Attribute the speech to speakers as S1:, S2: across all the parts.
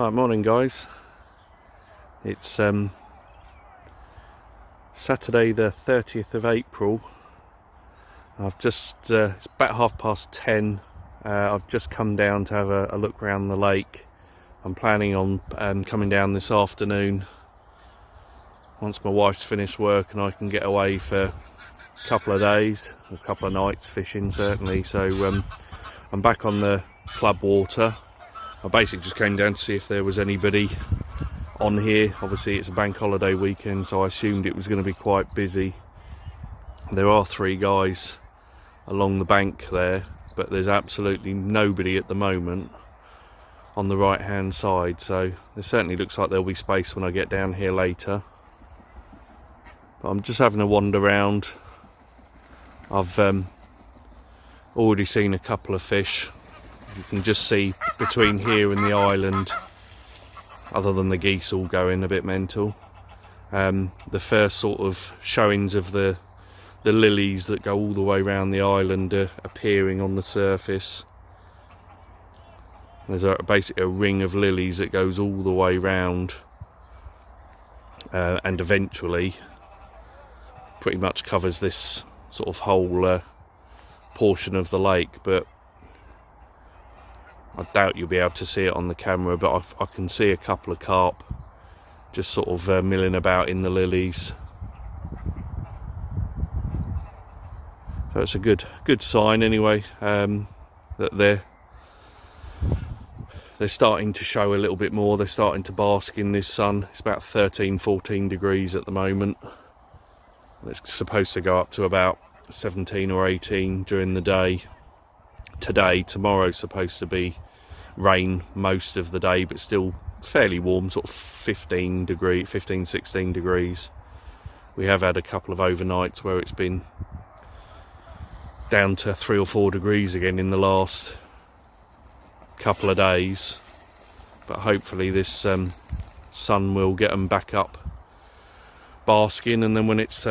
S1: Right, morning guys. It's Saturday the 30th of April. I've just, it's about 10:30. I've just come down to have a look around the lake. I'm planning on coming down this afternoon once my wife's finished work and I can get away for a couple of days, a couple of nights fishing certainly. So I'm back on the club water. I basically just came down to see if there was anybody on here. Obviously it's a bank holiday weekend, so I assumed it was going to be quite busy. There are 3 guys along the bank there, but there's absolutely nobody at the moment on the right hand side, so it certainly looks like there'll be space when I get down here later. But I'm just having a wander around. I've already seen a couple of fish. You can just see between here and the island, other than the geese all going a bit mental, the first sort of showings of the lilies that go all the way around the island are appearing on the surface. There's basically a ring of lilies that goes all the way round and eventually pretty much covers this sort of whole portion of the lake, but I doubt you'll be able to see it on the camera, but I can see a couple of carp just sort of milling about in the lilies. So it's a good sign anyway, that they're starting to show a little bit more. They're starting to bask in this sun. It's about 13-14 degrees at the moment. It's supposed to go up to about 17 or 18 during the day. Tomorrow's supposed to be rain most of the day, but still fairly warm, sort of 15, 16 degrees. We have had a couple of overnights where it's been down to 3 or 4 degrees again in the last couple of days, but hopefully this sun will get them back up basking, and then when it's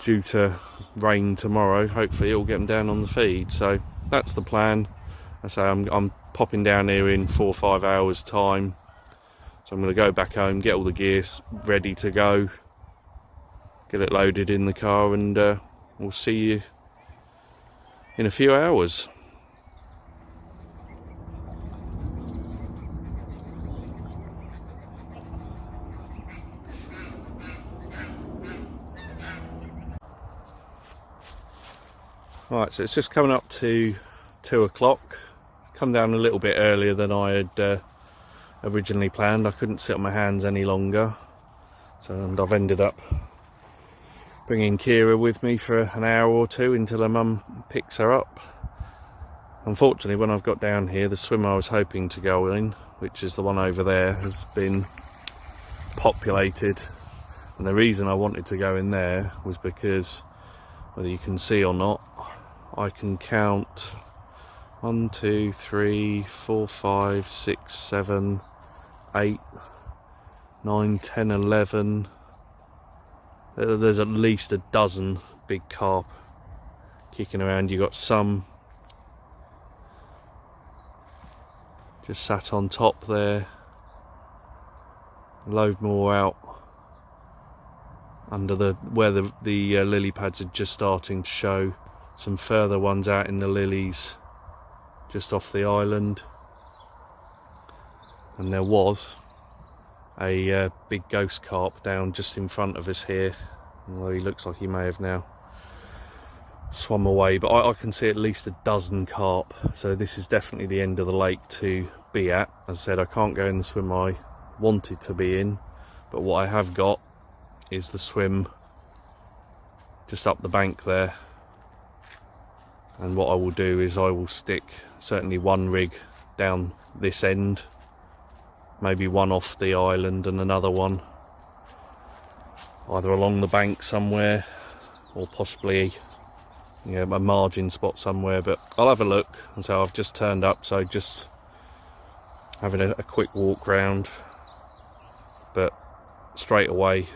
S1: due to rain tomorrow, hopefully it'll get them down on the feed. So that's the plan. I say I'm popping down here in 4 or 5 hours time, so I'm going to go back home, get all the gear ready to go, get it loaded in the car, and we'll see you in a few hours. Right, so it's just coming up to 2 o'clock. Come down a little bit earlier than I had originally planned. I couldn't sit on my hands any longer, and I've ended up bringing Kira with me for an hour or 2 until her mum picks her up. Unfortunately, when I've got down here, the swim I was hoping to go in, which is the one over there, has been populated. And the reason I wanted to go in there was because, whether you can see or not, I can count 1, 2, 3, 4, 5, 6, 7, 8, 9, 10, 11. There's at least a dozen big carp kicking around. You got some just sat on top there, a load more out under where the lily pads are just starting to show. Some further ones out in the lilies just off the island, and there was a big ghost carp down just in front of us here, although he looks like he may have now swum away, but I can see at least a dozen carp. So this is definitely the end of the lake to be at. As I said, I can't go in the swim I wanted to be in, but what I have got is the swim just up the bank there. And what I will do is I will stick certainly one rig down this end, maybe one off the island and another one either along the bank somewhere, or possibly, you know, a margin spot somewhere. But I'll have a look. And so I've just turned up, so just having a quick walk round, but straight away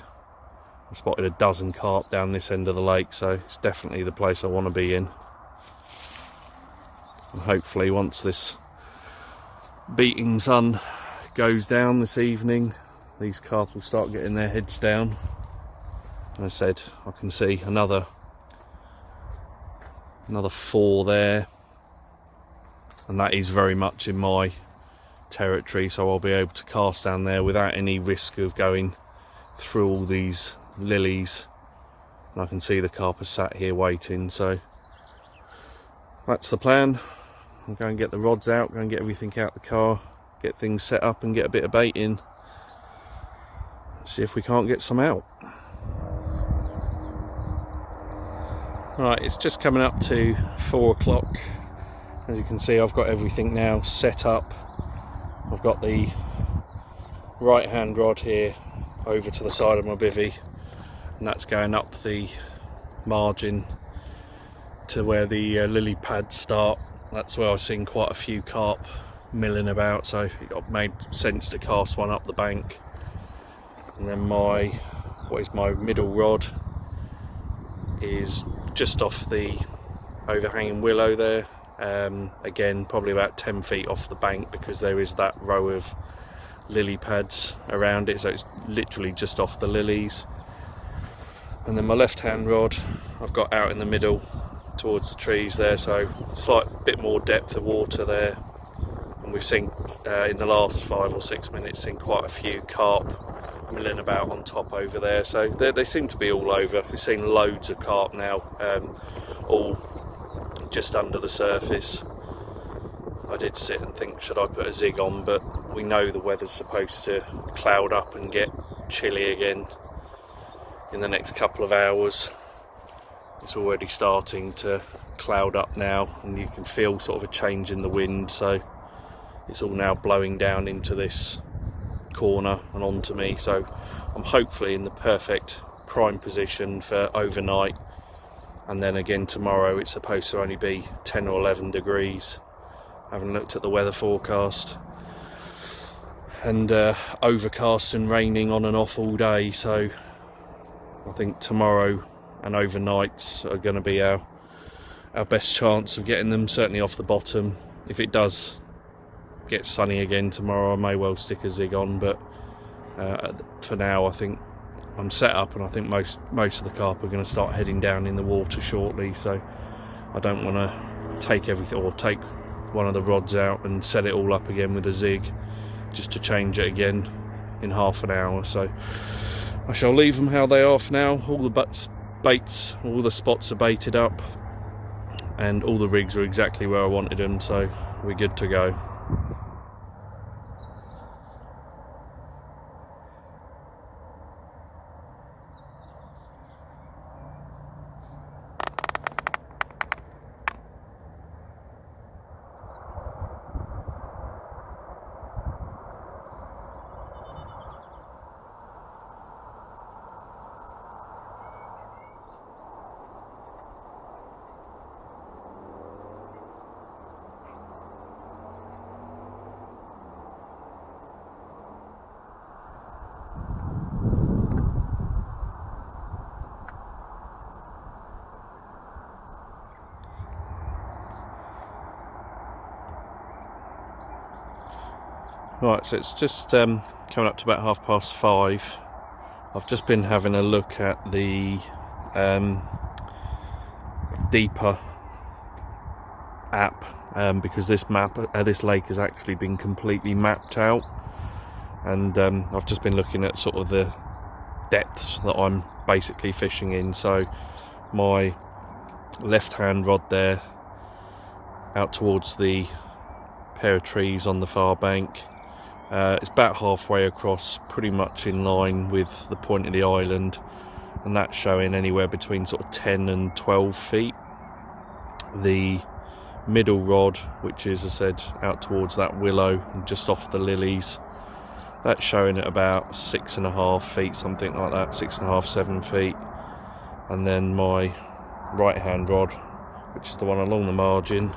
S1: I spotted a dozen carp down this end of the lake, so it's definitely the place I want to be in. And hopefully once this beating sun goes down this evening, these carp will start getting their heads down. As I said, I can see another 4 there, and that is very much in my territory, so I'll be able to cast down there without any risk of going through all these lilies. And I can see the carp are sat here waiting, so that's the plan. I'll go and get the rods out, go and get everything out the car, get things set up and get a bit of bait in. See if we can't get some out. Right, it's just coming up to 4 o'clock. As you can see, I've got everything now set up. I've got the right hand rod here over to the side of my bivvy, and that's going up the margin to where the lily pads start. That's where I've seen quite a few carp milling about, so it made sense to cast one up the bank. And then my middle rod is just off the overhanging willow there. Again, probably about 10 feet off the bank, because there is that row of lily pads around it, so it's literally just off the lilies. And then my left hand rod I've got out in the middle towards the trees there, so slight bit more depth of water there. And we've seen in the last 5 or 6 minutes seen quite a few carp milling about on top over there, so they seem to be all over. We've seen loads of carp now, all just under the surface. I did sit and think, should I put a zig on, but we know the weather's supposed to cloud up and get chilly again in the next couple of hours. It's already starting to cloud up now, and you can feel sort of a change in the wind, so it's all now blowing down into this corner and onto me, so I'm hopefully in the perfect prime position for overnight. And then again tomorrow it's supposed to only be 10 or 11 degrees. I haven't looked at the weather forecast, and overcast and raining on and off all day, so I think tomorrow and overnights are going to be our best chance of getting them, certainly off the bottom. If it does get sunny again tomorrow, I may well stick a zig on, but for now I think I'm set up, and I think most of the carp are going to start heading down in the water shortly, so I don't want to take everything, or take one of the rods out and set it all up again with a zig just to change it again in half an hour. So I shall leave them how they are for now. All the baits, all the spots are baited up, and all the rigs are exactly where I wanted them, so we're good to go. Right, so it's just coming up to about 5:30. I've just been having a look at the Deeper app, because this lake has actually been completely mapped out, and I've just been looking at sort of the depths that I'm basically fishing in. So my left hand rod there out towards the pair of trees on the far bank, it's about halfway across, pretty much in line with the point of the island, and that's showing anywhere between sort of 10 and 12 feet. The middle rod, which is, as I said, out towards that willow and just off the lilies, that's showing at about 6.5 feet, something like that, 6.5, 7 feet. And then my right hand rod, which is the one along the margin,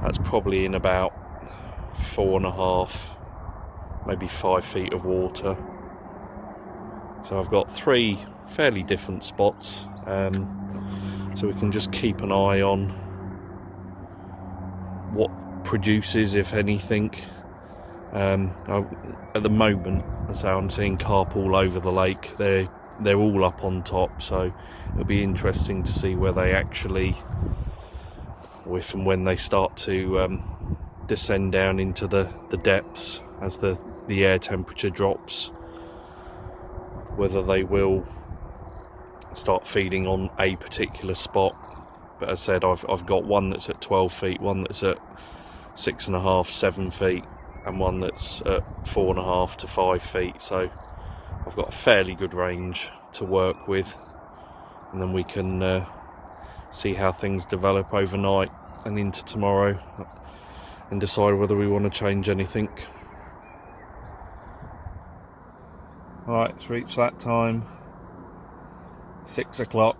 S1: that's probably in about 4.5, maybe 5 feet of water. So I've got 3 fairly different spots, so we can just keep an eye on what produces, if anything. At the moment, so I'm seeing carp all over the lake. They're all up on top, so it'll be interesting to see where they actually, if and when they start to descend down into the depths as the air temperature drops, whether they will start feeding on a particular spot. But as I said, I've got one that's at 12 feet, one that's at 6.5, 7 feet, and one that's at 4.5 to 5 feet. So I've got a fairly good range to work with, and then we can see how things develop overnight and into tomorrow and decide whether we want to change anything. Alright, it's reached that time, 6 o'clock,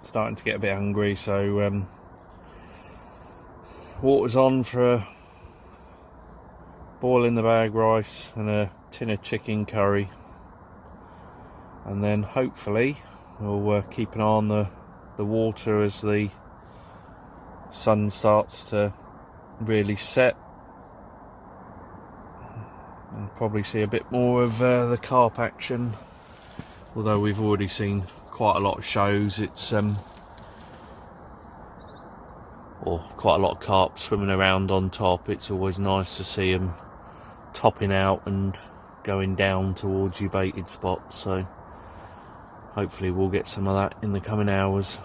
S1: starting to get a bit hungry, so water's on for a boil in the bag rice and a tin of chicken curry, and then hopefully we'll keep an eye on the water as the sun starts to really set, and probably see a bit more of the carp action. Although we've already seen quite a lot of shows, it's or quite a lot of carp swimming around on top. It's always nice to see them topping out and going down towards your baited spots, so hopefully we'll get some of that in the coming hours.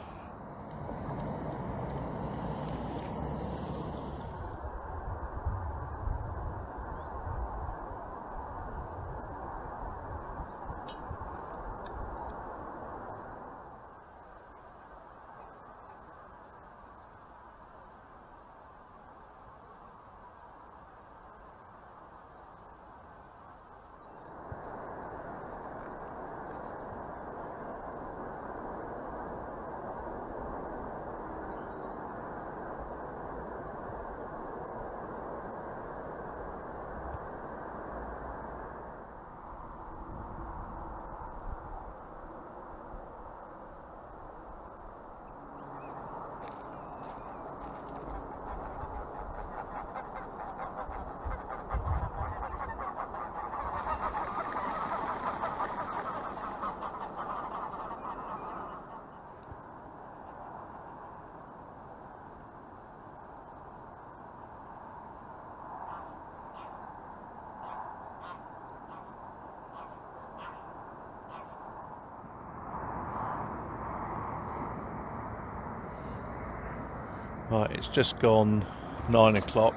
S1: Right, it's just gone 9 o'clock.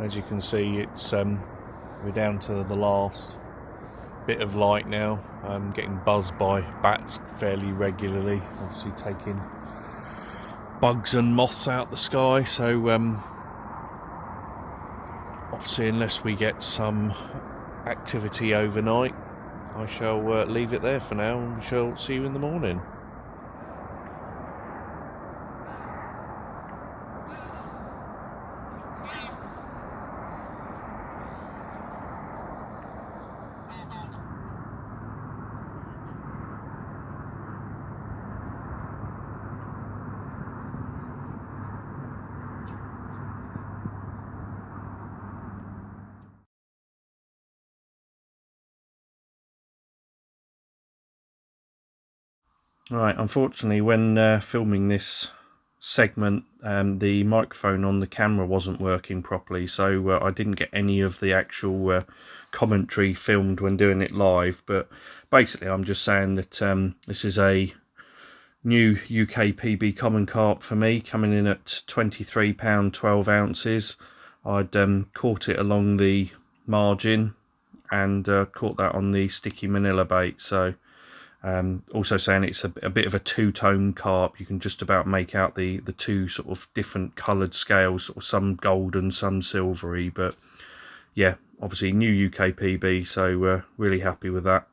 S1: As you can see, it's we're down to the last bit of light now. I'm getting buzzed by bats fairly regularly, obviously taking bugs and moths out the sky, so obviously unless we get some activity overnight, I shall leave it there for now, and we shall see you in the morning. Right, unfortunately when filming this segment, the microphone on the camera wasn't working properly, so I didn't get any of the actual commentary filmed when doing it live. But basically I'm just saying that this is a new UK PB common carp for me, coming in at £23 12 ounces. I'd caught it along the margin and caught that on the sticky manila bait, so also saying it's a bit of a two-tone carp. You can just about make out the two sort of different coloured scales, sort of some golden, some silvery. But yeah, obviously new UK PB, so really happy with that.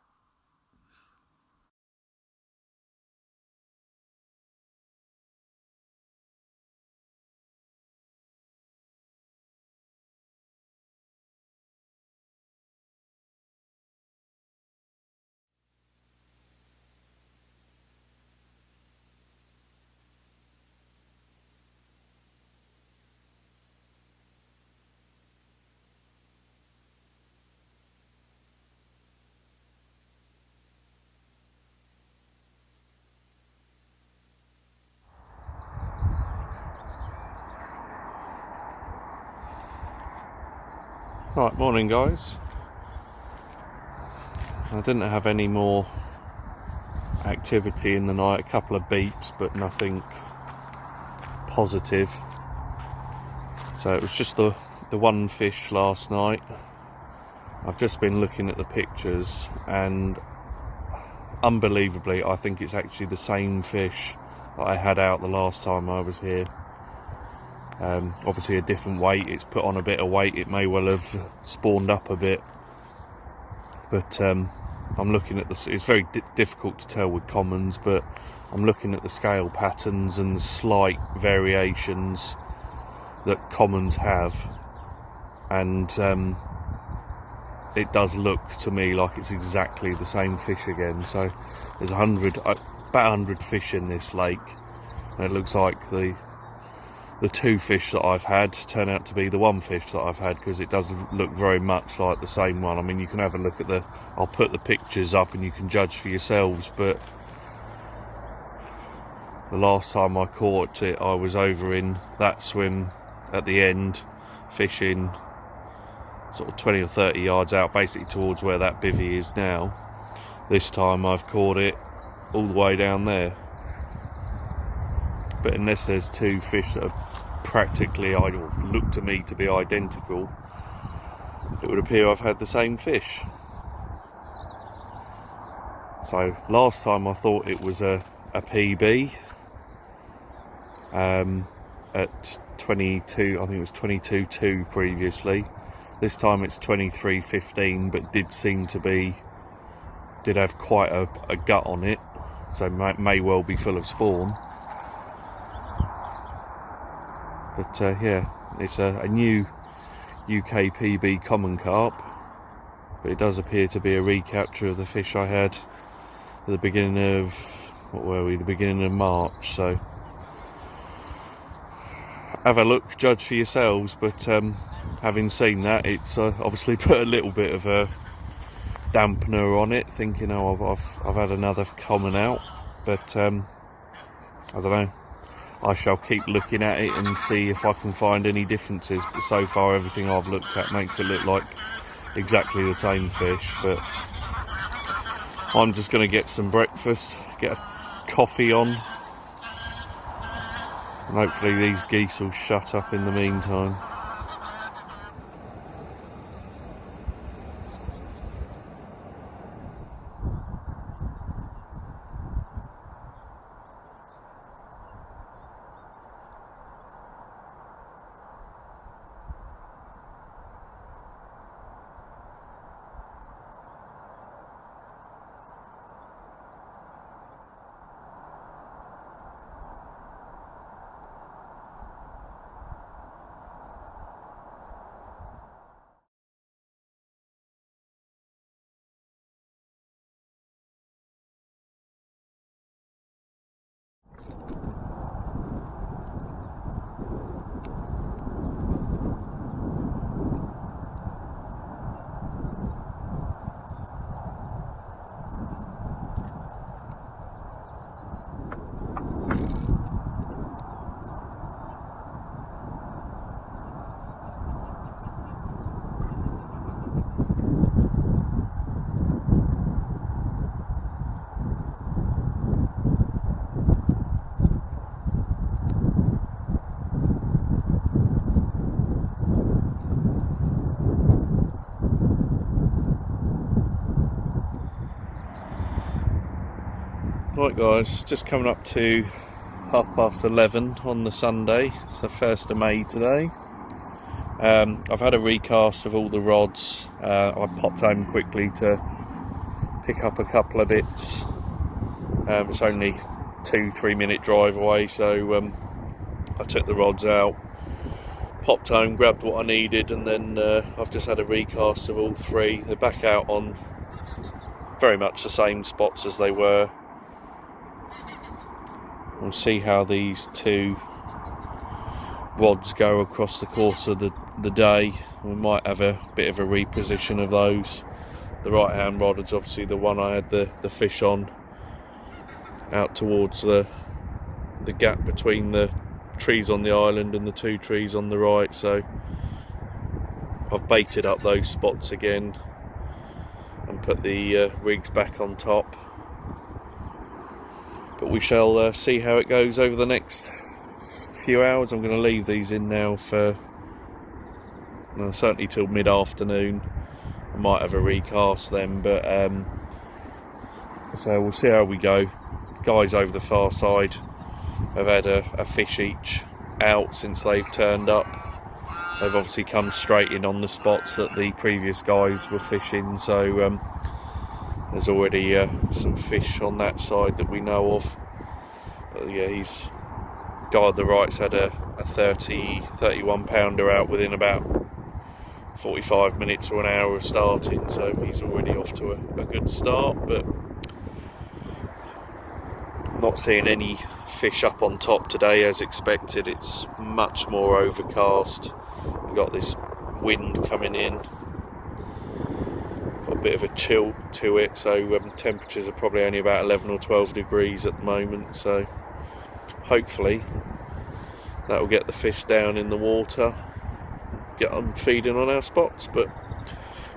S1: Right, morning guys. I didn't have any more activity in the night, a couple of beeps but nothing positive. So it was just the one fish last night. I've just been looking at the pictures and unbelievably I think it's actually the same fish that I had out the last time I was here. Obviously a different weight, it's put on a bit of weight, it may well have spawned up a bit, but I'm looking at this. It's very difficult to tell with commons, but I'm looking at the scale patterns and slight variations that commons have, and it does look to me like it's exactly the same fish again. So there's about 100 fish in this lake, and it looks like the two fish that I've had turn out to be the one fish that I've had, because it does look very much like the same one. I mean, you can have a look at I'll put the pictures up and you can judge for yourselves, but the last time I caught it I was over in that swim at the end, fishing sort of 20 or 30 yards out, basically towards where that bivvy is now. This time I've caught it all the way down there. But unless there's two fish that are practically, look to me to be identical, it would appear I've had the same fish. So last time I thought it was a PB at 22, I think it was 22.2 previously. This time it's 23.15, but did have quite a gut on it, so may well be full of spawn. But yeah, it's a new UK PB common carp, but it does appear to be a recapture of the fish I had at the beginning of, the beginning of March. So have a look, judge for yourselves, but having seen that, it's obviously put a little bit of a dampener on it, thinking, oh, I've had another common out, but I don't know. I shall keep looking at it and see if I can find any differences, but so far everything I've looked at makes it look like exactly the same fish. But I'm just going to get some breakfast, get a coffee on, and hopefully these geese will shut up in the meantime. Right guys, just coming up to 11:30 on the Sunday. It's the 1st of May today. I've had a recast of all the rods. I popped home quickly to pick up a couple of bits. It's only 2-3 minute drive away, so I took the rods out, popped home, grabbed what I needed, and then I've just had a recast of all three. They're back out on very much the same spots as they were. We'll see how these two rods go across the course of the day. We might have a bit of a reposition of those. The right hand rod is obviously the one I had the fish on, out towards the gap between the trees on the island and the two trees on the right, so I've baited up those spots again and put the rigs back on top. But we shall see how it goes over the next few hours. I'm going to leave these in now for certainly till mid-afternoon. I might have a recast then, but so we'll see how we go. Guys over the far side have had a fish each out since they've turned up. They've obviously come straight in on the spots that the previous guys were fishing, so there's already some fish on that side that we know of. Yeah, guy on the right's had a 31 pounder out within about 45 minutes or an hour of starting, so he's already off to a good start. But not seeing any fish up on top today as expected. It's much more overcast. We've got this wind coming in, got a bit of a chill to it, so temperatures are probably only about 11 or 12 degrees at the moment, so hopefully that will get the fish down in the water, get them feeding on our spots. But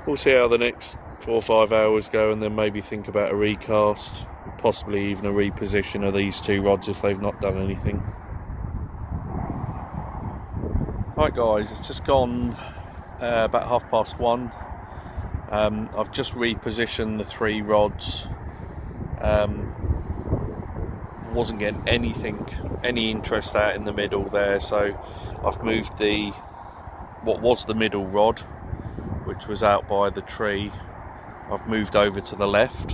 S1: we'll see how the next 4 or 5 hours go, and then maybe think about a recast, possibly even a reposition of these two rods if they've not done anything. Right guys, it's just gone about 1:30. I've just repositioned the 3 rods. Wasn't getting any interest out in the middle there, so I've moved what was the middle rod, which was out by the tree. I've moved over to the left.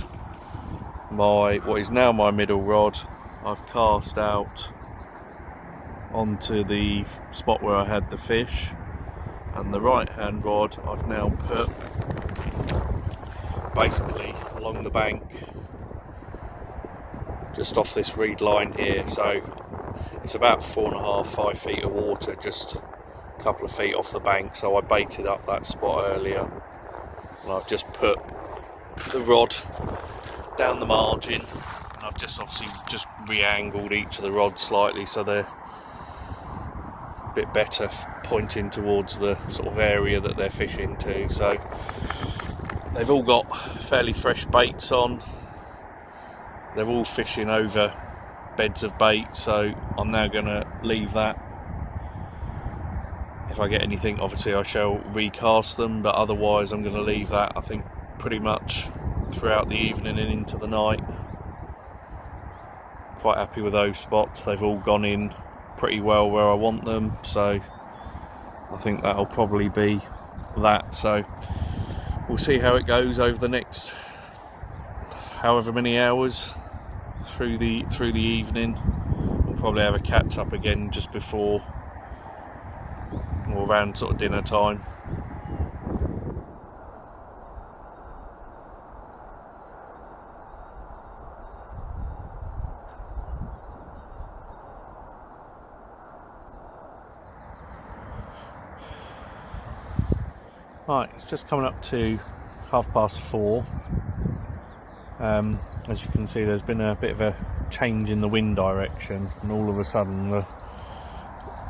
S1: What is now my middle rod, I've cast out onto the spot where I had the fish, and the right hand rod I've now put basically along the bank just off this reed line here. So it's about 4.5–5 feet of water, just a couple of feet off the bank. So I baited up that spot earlier, and I've just put the rod down the margin, and I've just obviously just re-angled each of the rods slightly so they're a bit better pointing towards the sort of area that they're fishing to. So they've all got fairly fresh baits on. They're all fishing over beds of bait, so I'm now going to leave that. If I get anything, obviously I shall recast them, but otherwise I'm going to leave that, I think, pretty much throughout the evening and into the night. Quite happy with those spots. They've all gone in pretty well where I want them, so I think that'll probably be that. So we'll see how it goes over the next however many hours through the evening. We'll probably have a catch up again just before or around sort of dinner time. Right, it's just coming up to 4:30. As you can see, there's been a bit of a change in the wind direction, and all of a sudden the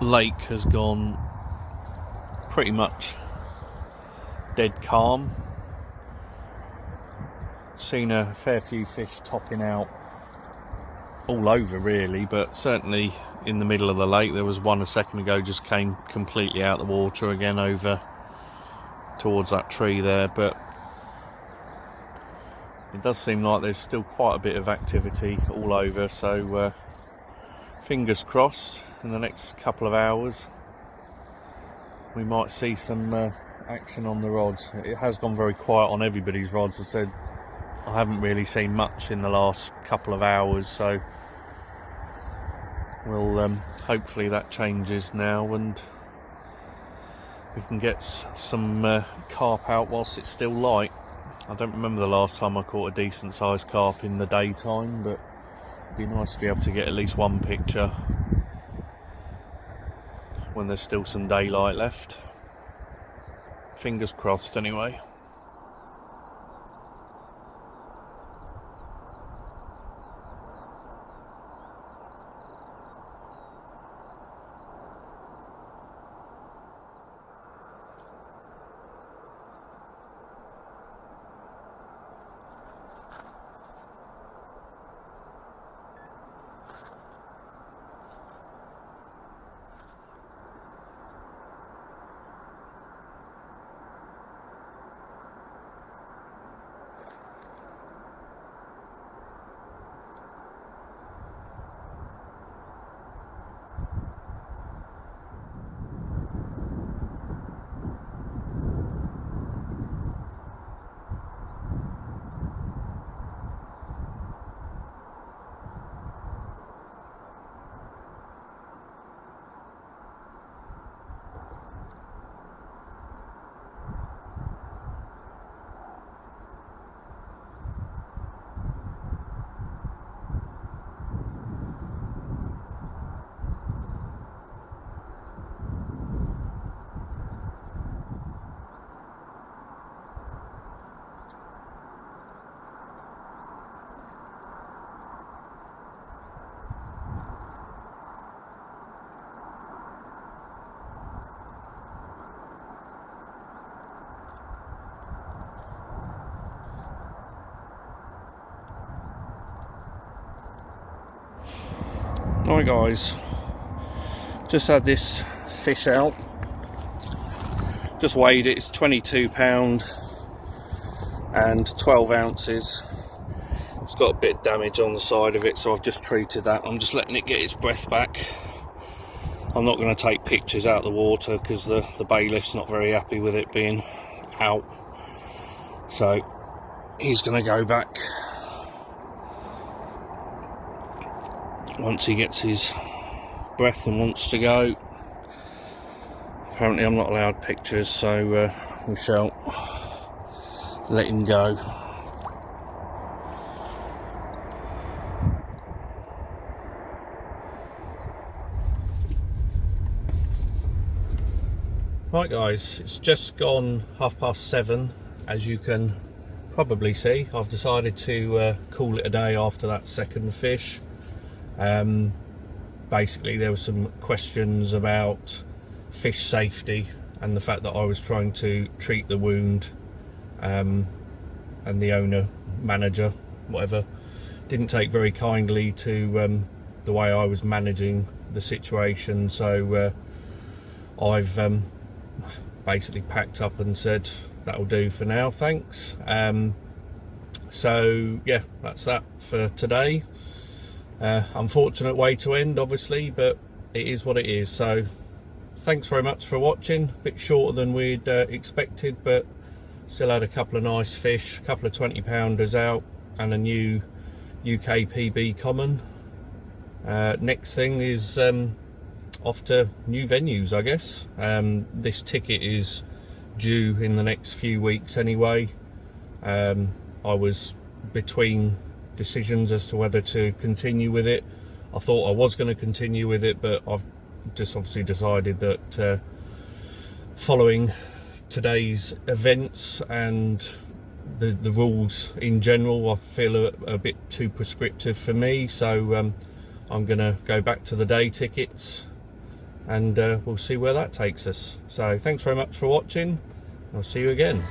S1: lake has gone pretty much dead calm. Seen a fair few fish topping out all over really, but certainly in the middle of the lake. There was one a second ago just came completely out of the water again over towards that tree there, but it does seem like there's still quite a bit of activity all over, so fingers crossed in the next couple of hours we might see some action on the rods. It has gone very quiet on everybody's rods. I said I haven't really seen much in the last couple of hours, so we'll hopefully that changes now and we can get some carp out whilst it's still light. I don't remember the last time I caught a decent sized carp in the daytime, but it'd be nice to be able to get at least one picture when there's still some daylight left. Fingers crossed anyway. Alright guys, just had this fish out, just weighed it. It's 22 pound and 12 ounces. It's got a bit of damage on the side of it, so I've just treated that. I'm just letting it get its breath back. I'm not going to take pictures out of the water because the bailiff's not very happy with it being out, so he's going to go back once he gets his breath and wants to go. Apparently I'm not allowed pictures, so we shall let him go. Right guys, it's just gone 7:30. As you can probably see, I've decided to call it a day after that second fish. Basically there were some questions about fish safety and the fact that I was trying to treat the wound, and the owner, manager, whatever, didn't take very kindly to the way I was managing the situation. So I've basically packed up and said that'll do for now, thanks. So yeah, that's that for today. Unfortunate way to end, obviously, but it is what it is. So thanks very much for watching. A bit shorter than we'd expected, but still had a couple of nice fish, a couple of 20-pounders out, and a new UK PB common. Next thing is off to new venues, I guess. This ticket is due in the next few weeks anyway. I was between decisions as to whether to continue with it. I thought I was going to continue with it, but I've just obviously decided that following today's events and the rules in general, I feel a bit too prescriptive for me. So I'm going to go back to the day tickets, and we'll see where that takes us. So thanks very much for watching. I'll see you again.